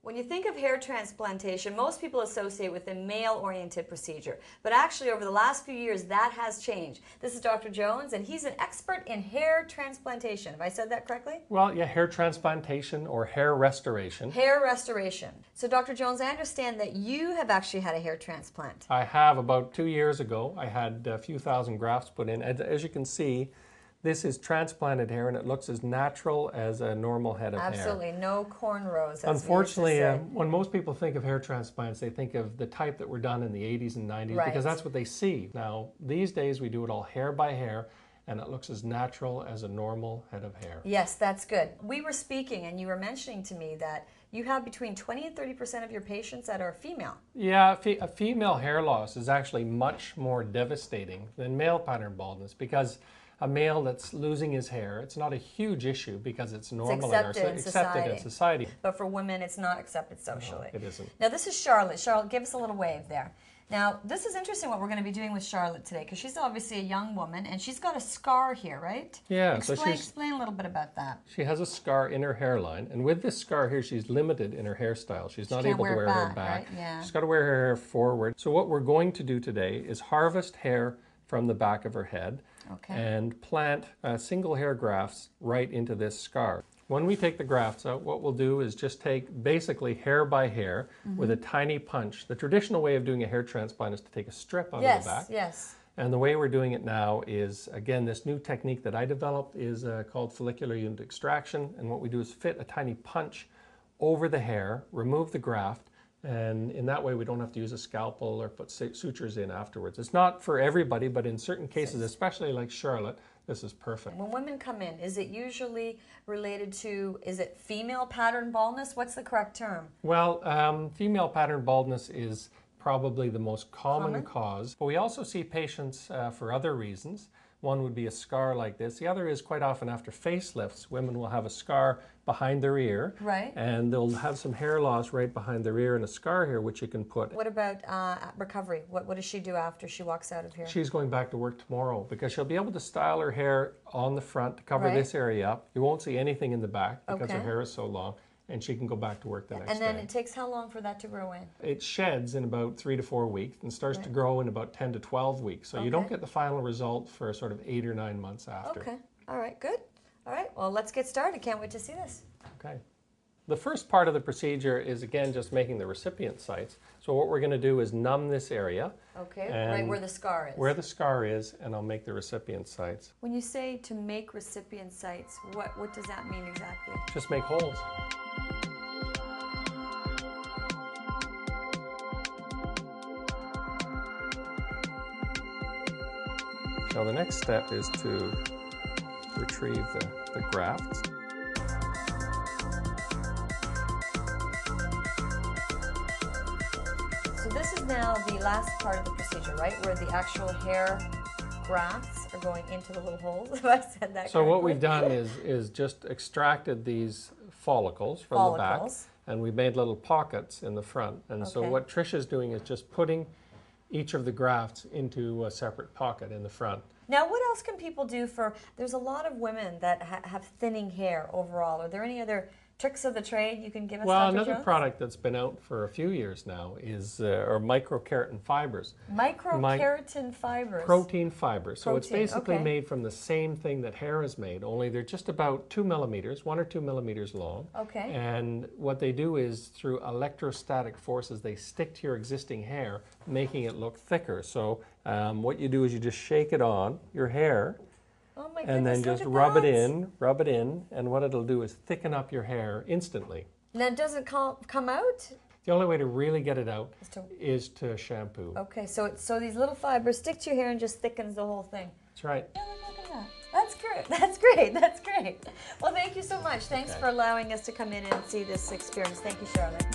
When you think of hair transplantation, most people associate with a male-oriented procedure. But actually, over the last few years, that has changed. This is Dr. Jones, and he's an expert in hair transplantation. Have I said that correctly? Well, yeah, hair transplantation or hair restoration. Hair restoration. So, Dr. Jones, I understand that you have actually had a hair transplant. I have. About 2 years ago, I had a few thousand grafts put in. As you can see, this is transplanted hair, and it looks as natural as a normal head of hair. Absolutely, no cornrows. Unfortunately, when most people think of hair transplants, they think of the type that were done in the 80s and 90s, right, because that's what they see. Now, these days, we do it all hair by hair, and it looks as natural as a normal head of hair. Yes, that's good. We were speaking, and you were mentioning to me that you have between 20 and 30% of your patients that are female. Yeah, a female hair loss is actually much more devastating than male pattern baldness, because a male that's losing his hair, it's not a huge issue because it's normal and accepted in society. But for women, it's not accepted socially. No, it isn't. Now, this is Charlotte. Charlotte, give us a little wave there. Now, this is interesting what we're going to be doing with Charlotte today, because she's obviously a young woman, and she's got a scar here, right? Yeah. Explain a little bit about that. She has a scar in her hairline, and with this scar here, she's limited in her hairstyle. She's not able to wear her back. Right? Yeah. She's got to wear her hair forward. So what we're going to do today is harvest hair from the back of her head, and plant single hair grafts right into this scar. When we take the grafts out, what we'll do is just take basically hair by hair with a tiny punch. The traditional way of doing a hair transplant is to take a strip out of the back. Yes. And the way we're doing it now is, again, this new technique that I developed is called follicular unit extraction. And what we do is fit a tiny punch over the hair, remove the graft, and in that way we don't have to use a scalpel or put sutures in afterwards. It's not for everybody, but in certain cases, especially like Charlotte, this is perfect. When women come in, is it usually related to, is it female pattern baldness? What's the correct term? Well, female pattern baldness is probably the most common cause, but we also see patients for other reasons. One would be a scar like this. The other is quite often after facelifts, women will have a scar behind their ear, right, and they'll have some hair loss right behind their ear and a scar here which you can put. What about recovery? What does she do after she walks out of here? She's going back to work tomorrow because she'll be able to style her hair on the front to cover this area up. You won't see anything in the back because her hair is so long, and she can go back to work the next day. And then it takes how long for that to grow in? It sheds in about 3 to 4 weeks and starts to grow in about 10 to 12 weeks. So you don't get the final result for sort of 8 or 9 months after. Okay. All right, good. All right, well, let's get started. Can't wait to see this. Okay. The first part of the procedure is, again, just making the recipient sites. So what we're going to do is numb this area. Okay, right where the scar is. Where the scar is, and I'll make the recipient sites. When you say to make recipient sites, what does that mean exactly? Just make holes. Now the next step is to retrieve the grafts. So this is now the last part of the procedure, right? Where the actual hair grafts are going into the little holes, if I said that correctly. So what we've done is just extracted these follicles from the back, and we made little pockets in the front. And so what Trisha's doing is just putting each of the grafts into a separate pocket in the front. Now, what else can people do for, there's a lot of women that have thinning hair overall. Are there any other tricks of the trade you can give us, Well, Dr. another Jones? product that's been out for a few years now is microkeratin fibers. Microkeratin fibers. Protein fibers. So it's basically made from the same thing that hair is made, only they're just about 2 millimeters, 1 or 2 millimeters long. Okay. And what they do is through electrostatic forces, they stick to your existing hair, making it look thicker. So what you do is you just shake it on your hair. Oh my goodness, and then just rub it in, and what it'll do is thicken up your hair instantly. And then does it come out? The only way to really get it out is to shampoo. Okay, so these little fibers stick to your hair and just thickens the whole thing. That's right. Yeah, look at that. That's great. That's great. That's great. Well, thank you so much. Thanks for allowing us to come in and see this experience. Thank you, Charlotte.